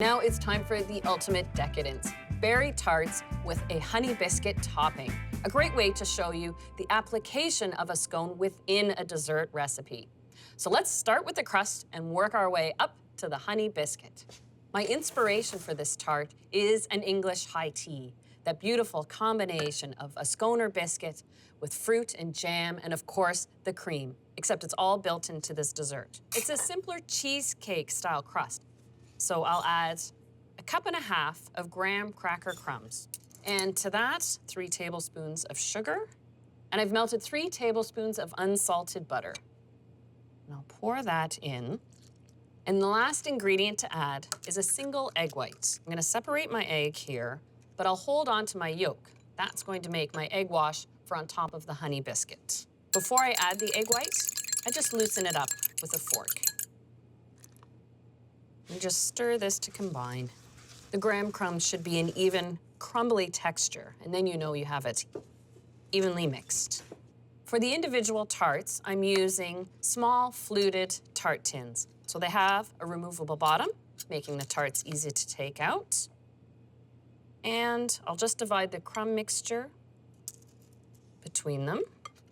Now it's time for the ultimate decadence, berry tarts with a honey biscuit topping. A great way to show you the application of a scone within a dessert recipe. So let's start with the crust and work our way up to the honey biscuit. My inspiration for this tart is an English high tea, that beautiful combination of a scone or biscuit with fruit and jam and, of course, the cream, except it's all built into this dessert. It's a simpler cheesecake-style crust. So I'll add a cup and a half of graham cracker crumbs. And to that, 3 tablespoons of sugar. And I've melted 3 tablespoons of unsalted butter. And I'll pour that in. And the last ingredient to add is a single egg white. I'm gonna separate my egg here, but I'll hold on to my yolk. That's going to make my egg wash for on top of the honey biscuit. Before I add the egg white, I just loosen it up with a fork. And just stir this to combine. The graham crumbs should be an even crumbly texture, and then you know you have it evenly mixed. For the individual tarts, I'm using small fluted tart tins. So they have a removable bottom, making the tarts easy to take out. And I'll just divide the crumb mixture between them.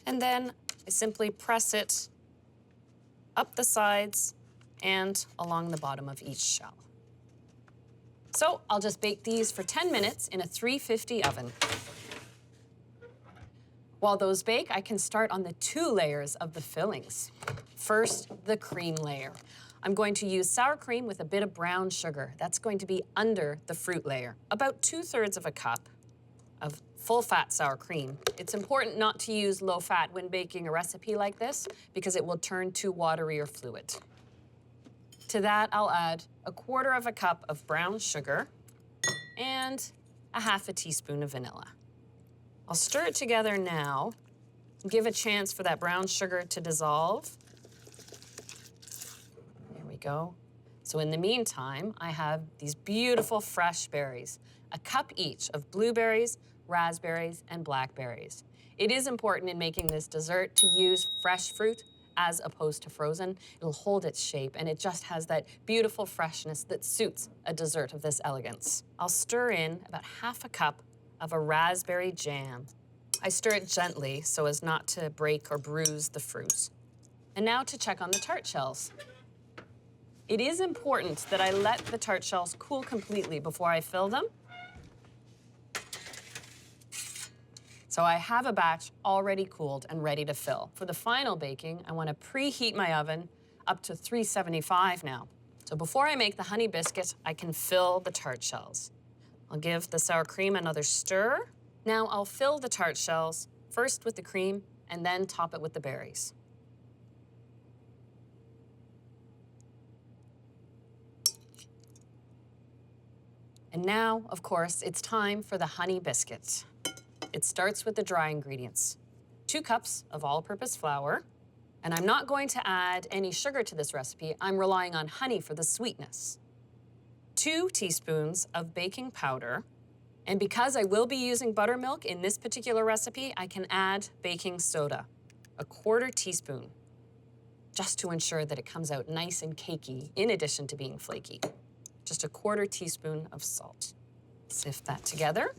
And then I simply press it up the sides and along the bottom of each shell. So I'll just bake these for 10 minutes in a 350 oven. While those bake, I can start on the 2 layers of the fillings. First, the cream layer. I'm going to use sour cream with a bit of brown sugar. That's going to be under the fruit layer. About 2/3 of a cup of full-fat sour cream. It's important not to use low fat when baking a recipe like this because it will turn too watery or fluid. To that, I'll add a 1/4 of a cup of brown sugar and a 1/2 teaspoon of vanilla. I'll stir it together now and give a chance for that brown sugar to dissolve. There we go. So in the meantime, I have these beautiful fresh berries, a cup each of blueberries, raspberries, and blackberries. It is important in making this dessert to use fresh fruit as opposed to frozen. It'll hold its shape, and it just has that beautiful freshness that suits a dessert of this elegance. I'll stir in about 1/2 cup of a raspberry jam. I stir it gently so as not to break or bruise the fruit. And now to check on the tart shells. It is important that I let the tart shells cool completely before I fill them. So I have a batch already cooled and ready to fill. For the final baking, I want to preheat my oven up to 375 now. So before I make the honey biscuit, I can fill the tart shells. I'll give the sour cream another stir. Now I'll fill the tart shells, first with the cream and then top it with the berries. And now, of course, it's time for the honey biscuit. It starts with the dry ingredients. 2 cups of all-purpose flour. And I'm not going to add any sugar to this recipe. I'm relying on honey for the sweetness. 2 teaspoons of baking powder. And because I will be using buttermilk in this particular recipe, I can add baking soda, a 1/4 teaspoon, just to ensure that it comes out nice and cakey in addition to being flaky. Just a 1/4 teaspoon of salt. Sift that together.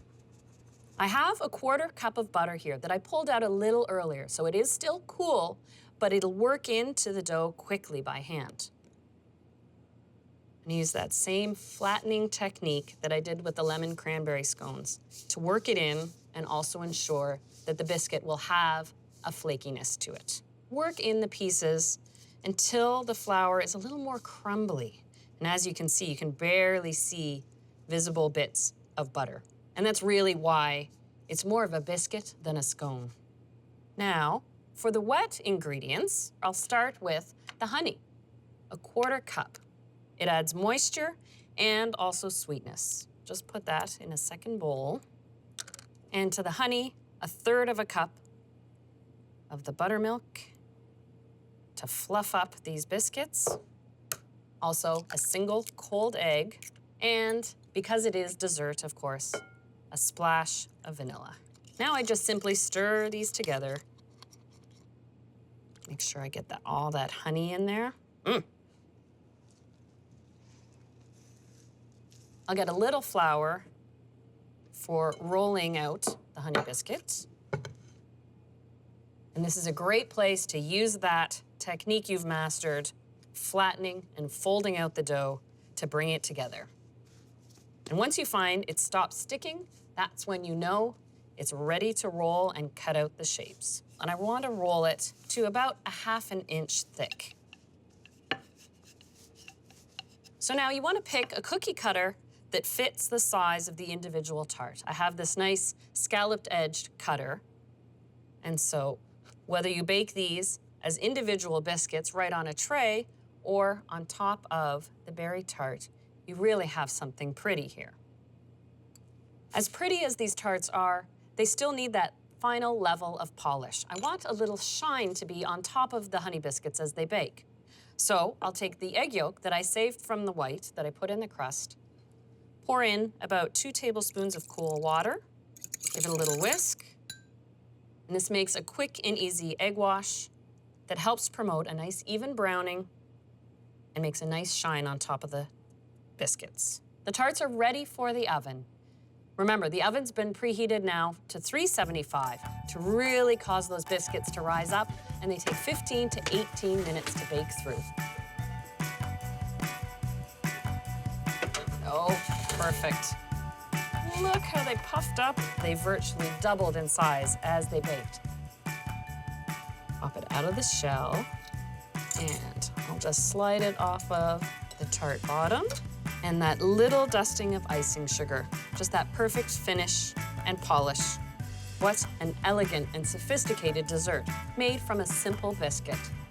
I have a 1/4 cup of butter here that I pulled out a little earlier, so it is still cool, but it'll work into the dough quickly by hand. And use that same flattening technique that I did with the lemon cranberry scones to work it in and also ensure that the biscuit will have a flakiness to it. Work in the pieces until the flour is a little more crumbly. And as you can see, you can barely see visible bits of butter. And that's really why it's more of a biscuit than a scone. Now, for the wet ingredients, I'll start with the honey, a 1/4 cup. It adds moisture and also sweetness. Just put that in a second bowl. And to the honey, a 1/3 of a cup of the buttermilk to fluff up these biscuits. Also, a single cold egg. And because it is dessert, of course, a splash of vanilla. Now I just simply stir these together. Make sure I get all that honey in there. I'll get a little flour for rolling out the Honey Biscuit. And this is a great place to use that technique you've mastered, flattening and folding out the dough to bring it together. And once you find it stops sticking, that's when you know it's ready to roll and cut out the shapes. And I want to roll it to about 1/2 inch thick. So now you want to pick a cookie cutter that fits the size of the individual tart. I have this nice scalloped edged cutter. And so whether you bake these as individual biscuits right on a tray or on top of the berry tart, you really have something pretty here. As pretty as these tarts are, they still need that final level of polish. I want a little shine to be on top of the Honey Biscuits as they bake. So I'll take the egg yolk that I saved from the white that I put in the crust, pour in about 2 tablespoons of cool water, give it a little whisk, and this makes a quick and easy egg wash that helps promote a nice even browning and makes a nice shine on top of the biscuits. The tarts are ready for the oven. Remember, the oven's been preheated now to 375 to really cause those biscuits to rise up, and they take 15 to 18 minutes to bake through. Oh, perfect. Look how they puffed up. They virtually doubled in size as they baked. Pop it out of the shell, and I'll just slide it off of the tart bottom. And that little dusting of icing sugar, just that perfect finish and polish. What an elegant and sophisticated dessert made from a simple biscuit.